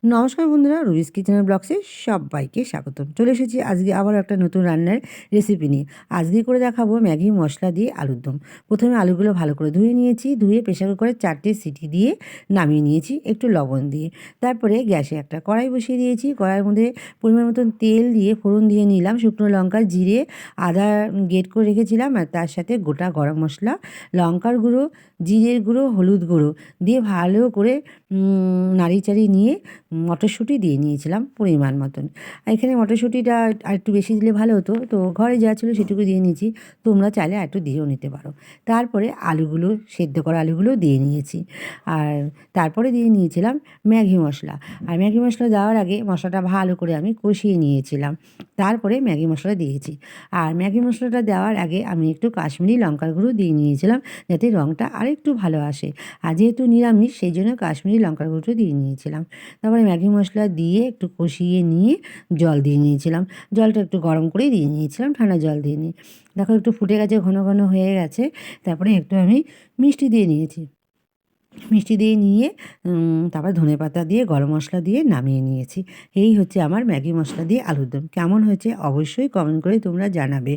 নমস্কার বন্ধুরা, রুবিস কিচেনের ব্লগসে সবাইকে স্বাগতম। চলে এসেছি আজকে আবার একটা নতুন রান্নার রেসিপি নিয়ে। আজকে করে দেখাবো ম্যাগি মশলা দিয়ে আলুর দম। প্রথমে আলুগুলো ভালো করে ধুয়ে নিয়েছি, ধুয়ে প্রেসার কুকারে 4টে সিটি দিয়ে নামিয়ে নিয়েছি একটু লবণ দিয়ে। তারপরে গ্যাসে একটা কড়াই বসিয়ে দিয়েছি, কড়াইয়ের মধ্যে পরিমাণ মতন তেল দিয়ে ফোড়ন দিয়ে নিলাম, শুকনো লঙ্কা, জিরে, আদা গ্রেট করে রেখেছিলাম, আর তার সাথে গোটা গরম মশলা, লঙ্কার গুঁড়ো, জিরের গুঁড়ো, হলুদ গুঁড়ো দিয়ে ভালো করে নাড়িচাড়ি নিয়ে মটরশুঁটি দিয়ে নিয়েছিলাম পরিমাণ মতন। এখানে মটরশুঁটিটা আর একটু বেশি দিলে ভালো হতো, তো ঘরে যা ছিল সেটুকু দিয়ে নিয়েছি। তোমরা চাইলে আর একটু দিয়েও নিতে পারো। তারপরে আলুগুলো, সেদ্ধ করা আলুগুলো দিয়ে নিয়েছি, আর তারপরে দিয়ে নিয়েছিলাম ম্যাগি মশলা। আর ম্যাগি মশলা দেওয়ার আগে মশলাটা ভালো করে আমি কষিয়ে নিয়েছিলাম, তারপরে ম্যাগি মশলা দিয়েছি। আর ম্যাগি মশলাটা দেওয়ার আগে আমি একটু কাশ্মীরি লঙ্কার গুঁড়ো দিয়ে নিয়েছিলাম, যাতে রঙটা আরেকটু ভালো আসে। আর যেহেতু নিরামিষ, সেই জন্য কাশ্মীরি লঙ্কার গুঁড়ো দিয়ে নিয়েছিলাম। তারপরে ম্যাগি মশলা দিয়ে একটু কষিয়ে নিয়ে জল দিয়ে নিয়েছিলাম। জলটা একটু গরম করেই দিয়ে নিয়েছিলাম, ঠান্ডা জল দিয়ে নিই। দেখো একটু ফুটে গেছে, ঘন ঘন হয়ে গেছে। তারপরে একটু আমি মিষ্টি দিয়ে নিয়েছি। মিষ্টি দিয়ে নিয়ে তারপর ধনেপাতা দিয়ে, গরম মশলা দিয়ে নামিয়ে নিয়েছি। এই হচ্ছে আমার ম্যাগি মশলা দিয়ে আলুর দম। কেমন হয়েছে অবশ্যই কমেন্ট করে তোমরা জানাবে।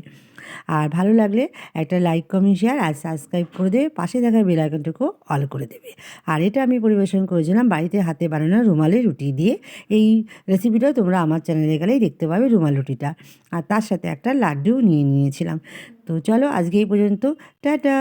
আর ভালো লাগলে একটা লাইক, কমেন্ট, শেয়ার আর সাবস্ক্রাইব করে দেবে। পাশে থাকা বেল আইকনটাকেও অল করে দেবে। আর এটা আমি পরিবেশন করেছিলাম বাড়িতে হাতে বানানো রুমালি রুটি দিয়ে। এই রেসিপিটাও তোমরা আমার চ্যানেলে গেলেই দেখতে পাবে, রুমাল রুটিটা। আর তার সাথে একটা লাড্ডুও নিয়ে নিয়েছিলাম। তো চলো আজকে এই পর্যন্ত, টাটা।